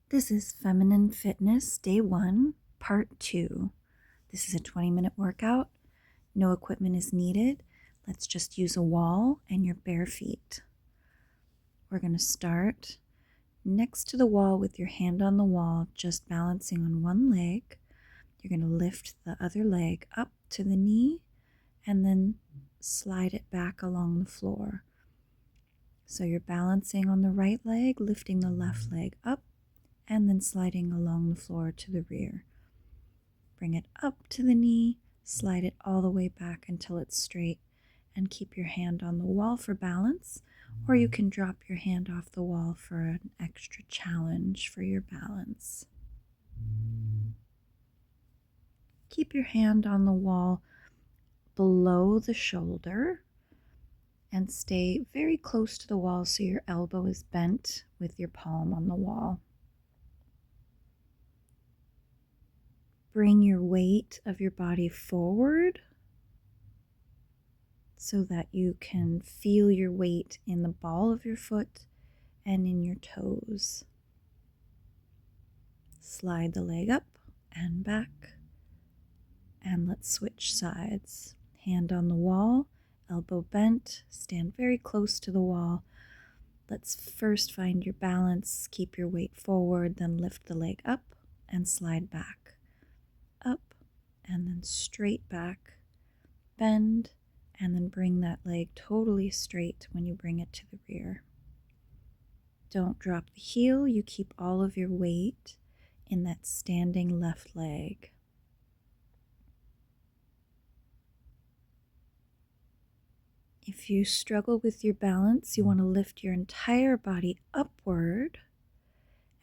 This is Feminine Fitness Day 1, Part 2. This is a 20-minute workout. No equipment is needed. Let's just use a wall and your bare feet. We're going to start next to the wall with your hand on the wall, just balancing on one leg. You're going to lift the other leg up to the knee and then slide it back along the floor. So you're balancing on the right leg, lifting the left leg up, and then sliding along the floor to the rear. Bring it up to the knee, slide it all the way back until it's straight, and keep your hand on the wall for balance, or you can drop your hand off the wall for an extra challenge for your balance. Keep your hand on the wall below the shoulder and stay very close to the wall so your elbow is bent with your palm on the wall. Bring your weight of your body forward so that you can feel your weight in the ball of your foot and in your toes. Slide the leg up and back, and let's switch sides. Hand on the wall, elbow bent, stand very close to the wall. Let's first find your balance, keep your weight forward, then lift the leg up and slide back. Up and then straight back, bend, and then bring that leg totally straight when you bring it to the rear. Don't drop the heel, you keep all of your weight in that standing left leg. If you struggle with your balance, you want to lift your entire body upward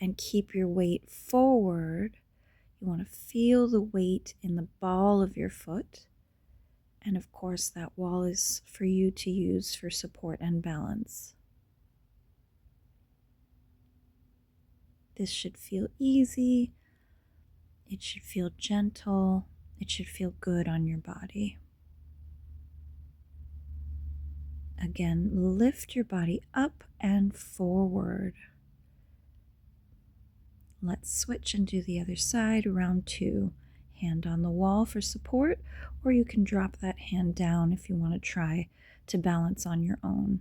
and keep your weight forward. You want to feel the weight in the ball of your foot. And of course, that wall is for you to use for support and balance. This should feel easy. It should feel gentle. It should feel good on your body. Again, lift your body up and forward. Let's switch and do the other side, round 2. Hand on the wall for support, or you can drop that hand down if you want to try to balance on your own.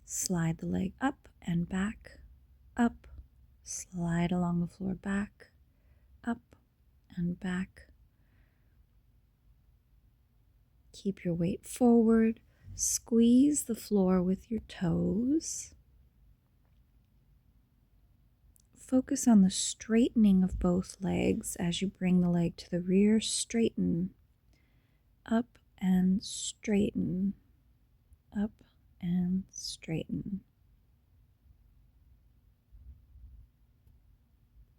Slide the leg up and back, up, slide along the floor back, up and back. Keep your weight forward, squeeze the floor with your toes. Focus on the straightening of both legs as you bring the leg to the rear. Straighten, up and straighten, up and straighten.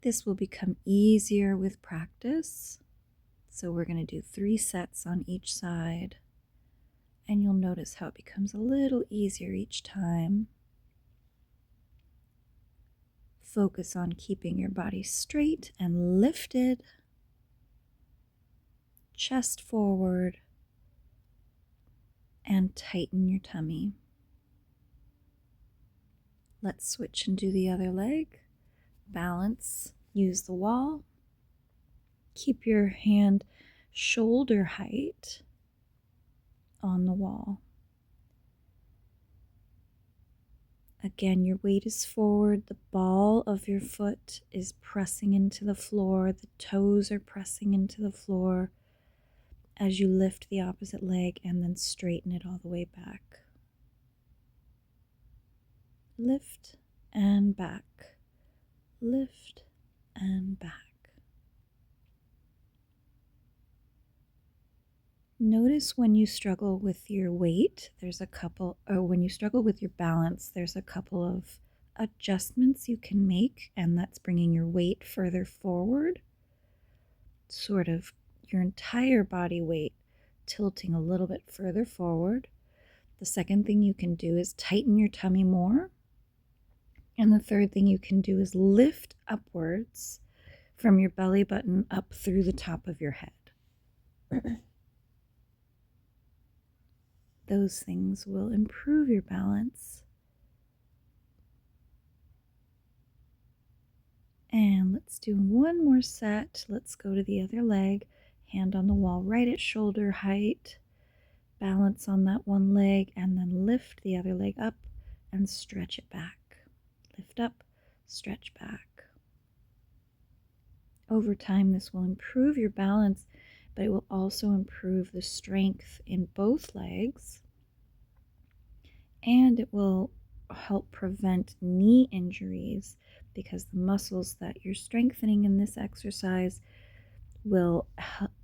This will become easier with practice. So we're going to do 3 sets on each side, and you'll notice how it becomes a little easier each time. Focus on keeping your body straight and lifted, chest forward, and tighten your tummy. Let's switch and do the other leg. Balance, use the wall. Keep your hand shoulder height on the wall. Again, your weight is forward, the ball of your foot is pressing into the floor, the toes are pressing into the floor as you lift the opposite leg and then straighten it all the way back. Lift and back, lift and back. Notice when you struggle with your weight, when you struggle with your balance, there's a couple of adjustments you can make, and that's bringing your weight further forward, sort of your entire body weight tilting a little bit further forward. The second thing you can do is tighten your tummy more. And the third thing you can do is lift upwards from your belly button up through the top of your head. Those things will improve your balance. And let's do one more set. Let's go to the other leg, hand on the wall right at shoulder height. Balance on that one leg and then lift the other leg up and stretch it back. Lift up, stretch back. Over time, this will improve your balance, but it will also improve the strength in both legs, and it will help prevent knee injuries because the muscles that you're strengthening in this exercise will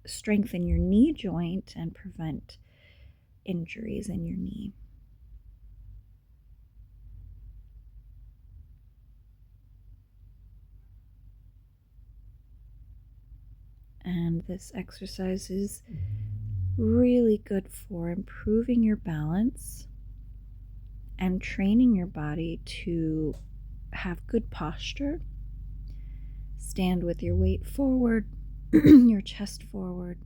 strengthen your knee joint and prevent injuries in your knee. And this exercise is really good for improving your balance and training your body to have good posture. Stand with your weight forward, your chest forward,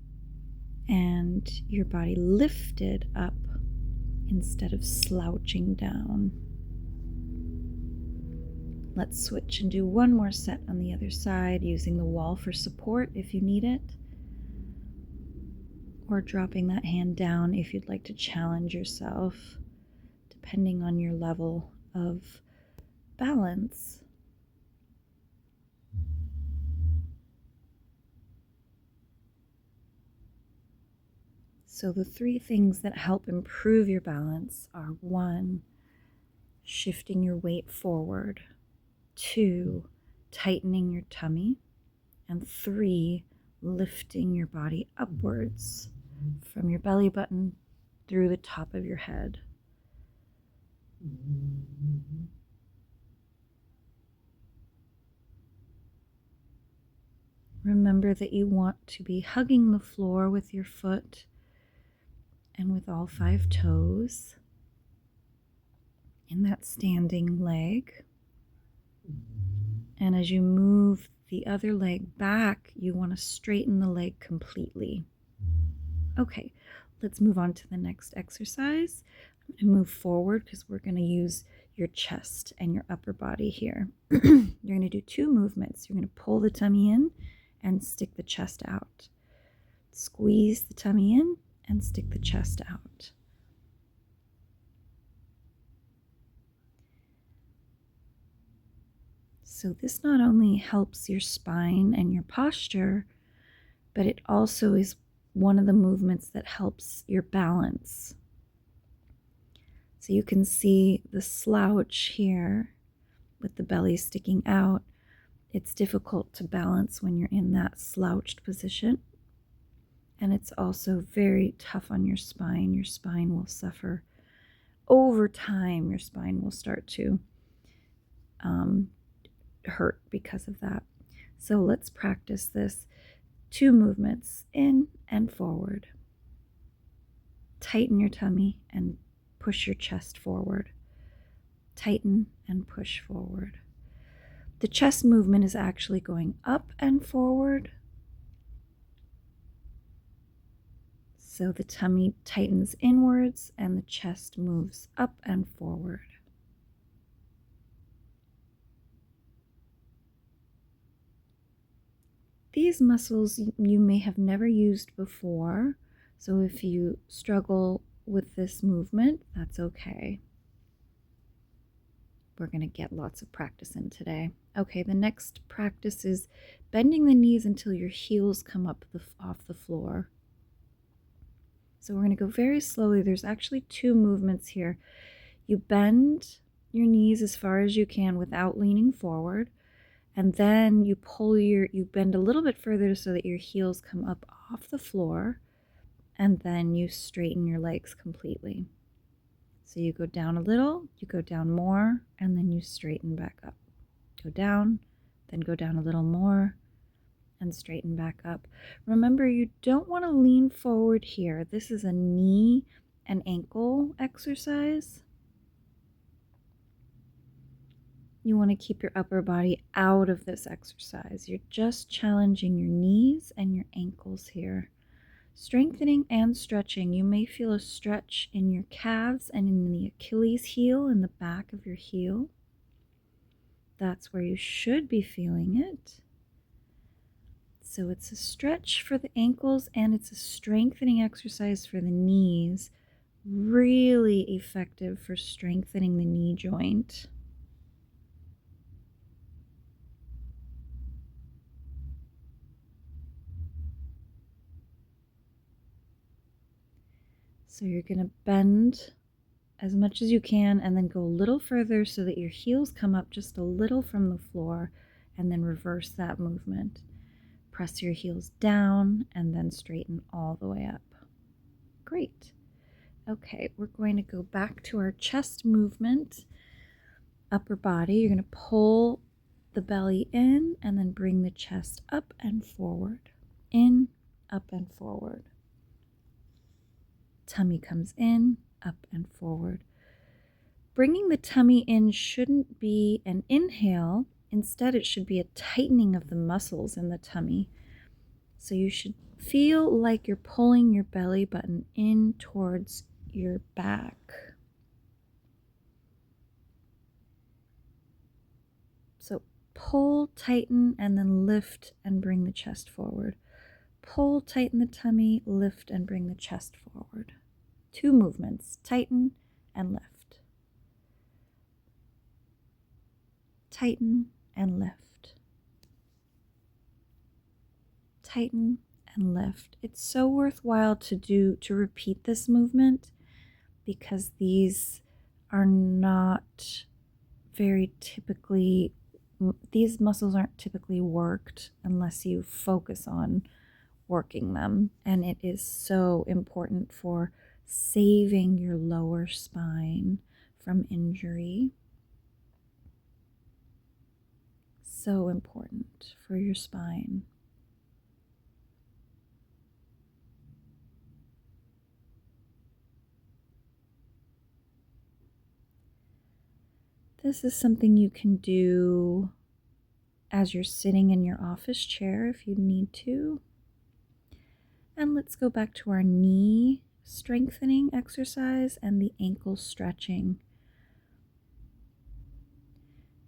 and your body lifted up instead of slouching down. Let's switch and do one more set on the other side, using the wall for support if you need it, or dropping that hand down if you'd like to challenge yourself, depending on your level of balance. So the three things that help improve your balance are: 1, shifting your weight forward; 2, tightening your tummy; and 3, lifting your body upwards from your belly button through the top of your head. Remember that you want to be hugging the floor with your foot and with all 5 toes in that standing leg. And as you move the other leg back, you want to straighten the leg completely. Okay, let's move on to the next exercise. I'm going to move forward because we're going to use your chest and your upper body here. You're going to do 2 movements. You're going to pull the tummy in and stick the chest out. Squeeze the tummy in and stick the chest out. So this not only helps your spine and your posture, but it also is one of the movements that helps your balance. So you can see the slouch here with the belly sticking out. It's difficult to balance when you're in that slouched position. And it's also very tough on your spine. Your spine will suffer. Over time, your spine will start to hurt because of that. So let's practice this. 2 movements, in and forward. Tighten your tummy and push your chest forward. Tighten and push forward. The chest movement is actually going up and forward. So the tummy tightens inwards and the chest moves up and forward. These muscles you may have never used before, so if you struggle with this movement, that's okay. We're going to get lots of practice in today. Okay, the next practice is bending the knees until your heels come up off the floor. So we're going to go very slowly. There's actually 2 movements here. You bend your knees as far as you can without leaning forward, and then you bend a little bit further so that your heels come up off the floor, and then you straighten your legs completely. So you go down a little, you go down more, and then you straighten back up. Go down, then go down a little more, and straighten back up. Remember, you don't want to lean forward here. This is a knee and ankle exercise. You want to keep your upper body out of this exercise. You're just challenging your knees and your ankles here. Strengthening and stretching. You may feel a stretch in your calves and in the Achilles heel, in the back of your heel. that's where you should be feeling it. So it's a stretch for the ankles and it's a strengthening exercise for the knees. Really effective for strengthening the knee joint. So you're going to bend as much as you can and then go a little further so that your heels come up just a little from the floor, and then reverse that movement. Press your heels down and then straighten all the way up. Great. Okay, we're going to go back to our chest movement. Upper body, you're going to pull the belly in and then bring the chest up and forward. In, up and forward. Tummy comes in, up and forward. Bringing the tummy in shouldn't be an inhale. Instead, it should be a tightening of the muscles in the tummy. So you should feel like you're pulling your belly button in towards your back. So pull, tighten, and then lift and bring the chest forward. Pull, tighten the tummy, lift, and bring the chest forward. 2 movements, tighten and lift. Tighten and lift. Tighten and lift. It's so worthwhile to repeat this movement because these are not very typically, these muscles aren't typically worked unless you focus on working them. And it is so important for saving your lower spine from injury. So important for your spine. This is something you can do as you're sitting in your office chair if you need to. And let's go back to our knee strengthening exercise and the ankle stretching.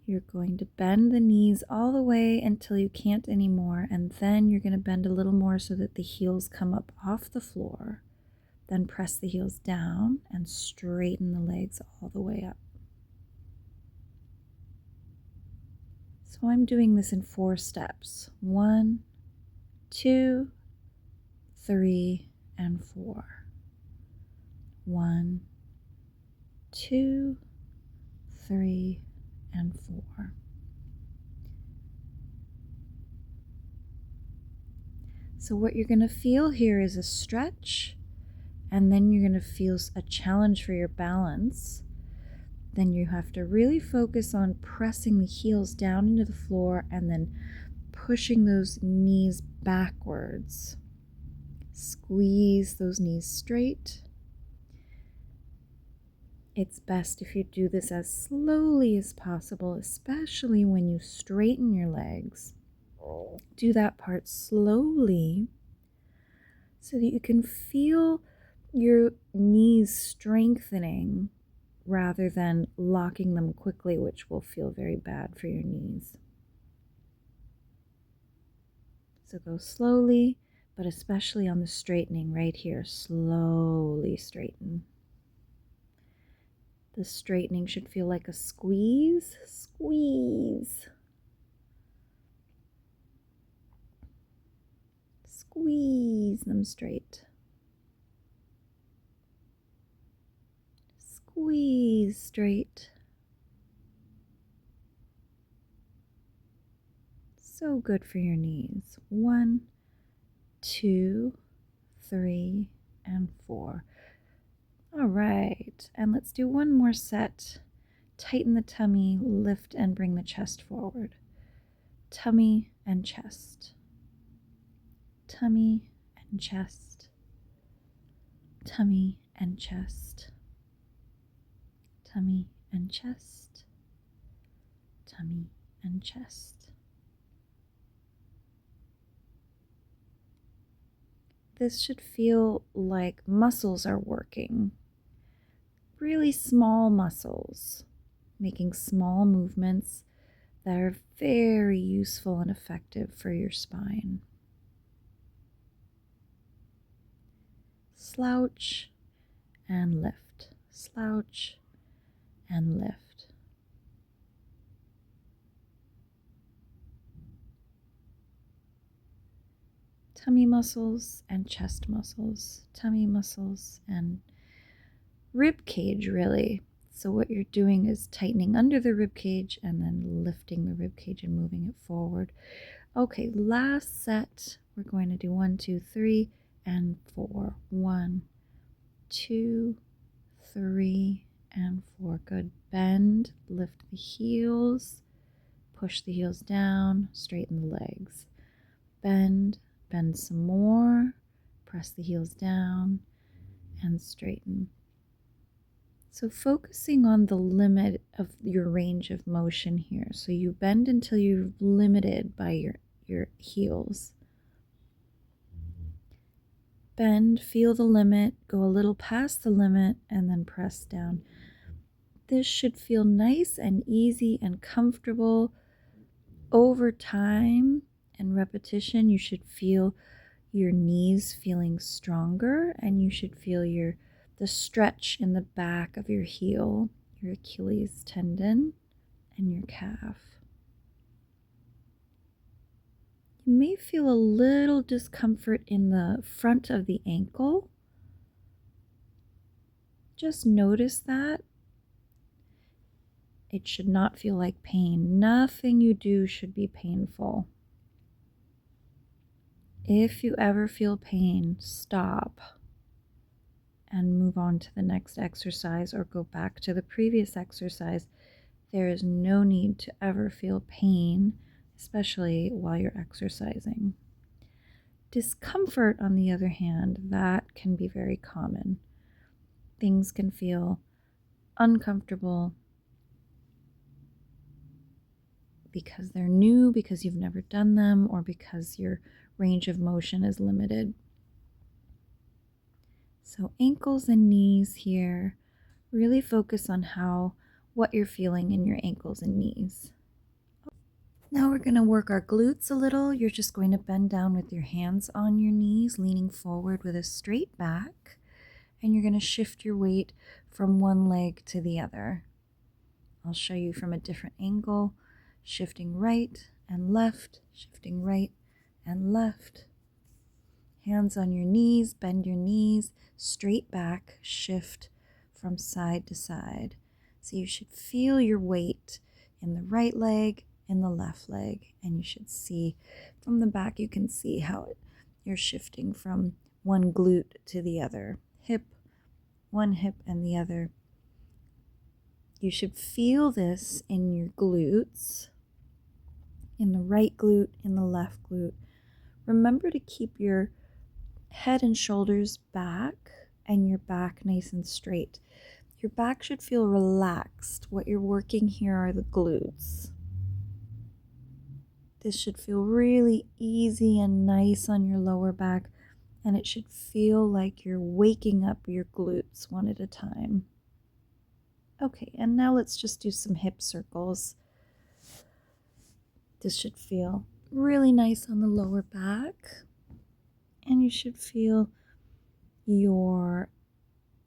You're going to bend the knees all the way until you can't anymore, and then you're going to bend a little more so that the heels come up off the floor. Then press the heels down and straighten the legs all the way up. So I'm doing this in 4 steps. 1, 2, 3, and 4. 1, 2, 3, and 4. So what you're going to feel here is a stretch, and then you're going to feel a challenge for your balance. Then you have to really focus on pressing the heels down into the floor and then pushing those knees backwards. Squeeze those knees straight. It's best if you do this as slowly as possible, especially when you straighten your legs. Do that part slowly so that you can feel your knees strengthening rather than locking them quickly, which will feel very bad for your knees. So go slowly, but especially on the straightening right here, slowly straighten. The straightening should feel like a squeeze, squeeze. Squeeze them straight. Squeeze straight. So good for your knees. 1, 2, 3, and 4. All right, and let's do one more set. Tighten the tummy, lift and bring the chest forward. Tummy and chest. Tummy and chest. Tummy and chest. Tummy and chest. Tummy and chest. This should feel like muscles are working. Really small muscles, making small movements that are very useful and effective for your spine. Slouch and lift, slouch and lift. Tummy muscles and chest muscles, tummy muscles and rib cage, really. So what you're doing is tightening under the rib cage and then lifting the rib cage and moving it forward. Okay, last set. We're going to do 1, 2, 3, and 4. 1, 2, 3, and 4. Good. Bend, lift the heels, push the heels down, straighten the legs. Bend, bend some more, press the heels down, and straighten. So focusing on the limit of your range of motion here. So you bend until you're limited by your heels. Bend, feel the limit, go a little past the limit, and then press down. This should feel nice and easy and comfortable. Over time and repetition, you should feel your knees feeling stronger, and you should feel the stretch in the back of your heel, your Achilles tendon, and your calf. You may feel a little discomfort in the front of the ankle. Just notice that. It should not feel like pain. Nothing you do should be painful. If you ever feel pain, stop and move on to the next exercise or go back to the previous exercise. There is no need to ever feel pain, especially while you're exercising. Discomfort, on the other hand, that can be very common. Things can feel uncomfortable because they're new, because you've never done them, or because your range of motion is limited. So ankles and knees here, really focus on what you're feeling in your ankles and knees. Now we're going to work our glutes a little. You're just going to bend down with your hands on your knees, leaning forward with a straight back, and you're going to shift your weight from one leg to the other. I'll show you from a different angle, shifting right and left, shifting right and left. Hands on your knees, bend your knees, straight back, shift from side to side. So you should feel your weight in the right leg, in the left leg, and you should see from the back, you can see how you're shifting from one glute to the other. One hip and the other. You should feel this in your glutes, in the right glute, in the left glute. Remember to keep your head and shoulders back and your back nice and straight. Your back should feel relaxed. What you're working here are the glutes. This should feel really easy and nice on your lower back, and it should feel like you're waking up your glutes one at a time. Okay, and now let's just do some hip circles. This should feel really nice on the lower back, and you should feel your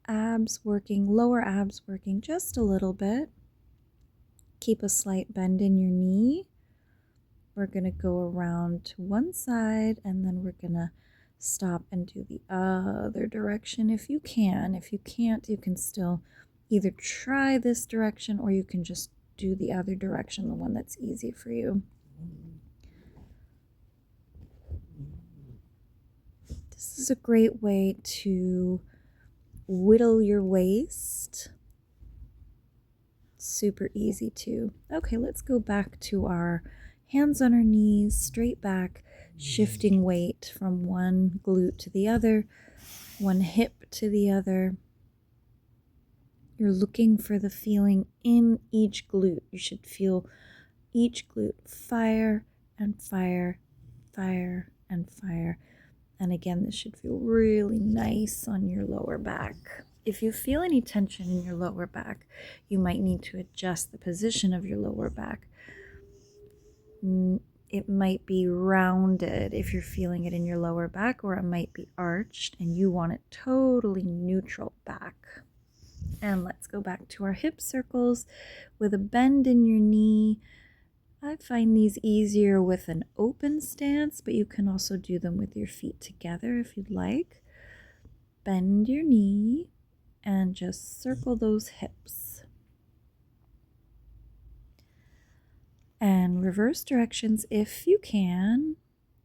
abs working, lower abs working just a little bit. Keep a slight bend in your knee. We're going to go around to one side, and then we're going to stop and do the other direction if you can. If you can't, you can still either try this direction or you can just do the other direction, the one that's easy for you. This is a great way to whittle your waist. Super easy too. Okay, let's go back to our hands on our knees, straight back, shifting weight from one glute to the other, one hip to the other. You're looking for the feeling in each glute. You should feel each glute fire and fire, fire and fire. And again, this should feel really nice on your lower back. If you feel any tension in your lower back, you might need to adjust the position of your lower back. It might be rounded if you're feeling it in your lower back, or it might be arched and you want it totally neutral back. And let's go back to our hip circles with a bend in your knee. I find these easier with an open stance, but you can also do them with your feet together if you'd like. Bend your knee and just circle those hips. And reverse directions if you can.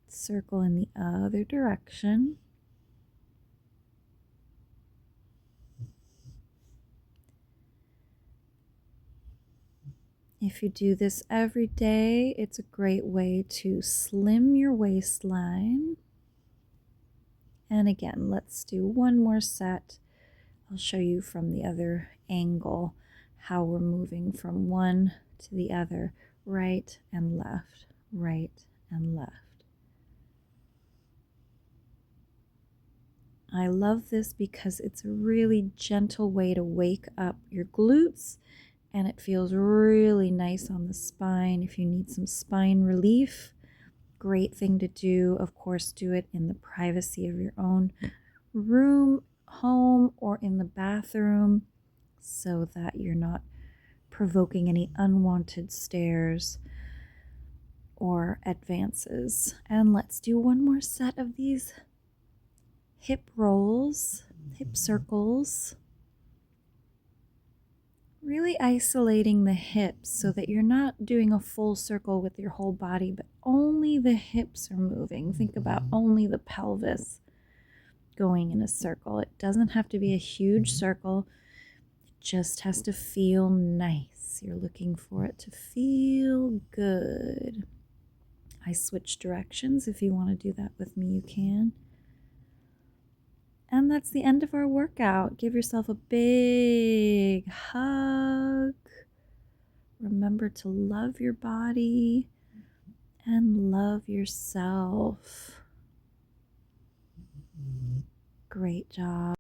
Circle in the other direction. If you do this every day, it's a great way to slim your waistline. And again, let's do one more set. I'll show you from the other angle how we're moving from one to the other, right and left, right and left. I love this because it's a really gentle way to wake up your glutes, and it feels really nice on the spine. If you need some spine relief, great thing to do. Of course, do it in the privacy of your own room, home, or in the bathroom so that you're not provoking any unwanted stares or advances. And let's do one more set of these hip rolls, hip circles. Really isolating the hips so that you're not doing a full circle with your whole body, but only the hips are moving. Think about only the pelvis going in a circle. It doesn't have to be a huge circle. It just has to feel nice. You're looking for it to feel good. I switch directions. If you want to do that with me, you can. And that's the end of our workout. Give yourself a big hug. Remember to love your body and love yourself. Great job.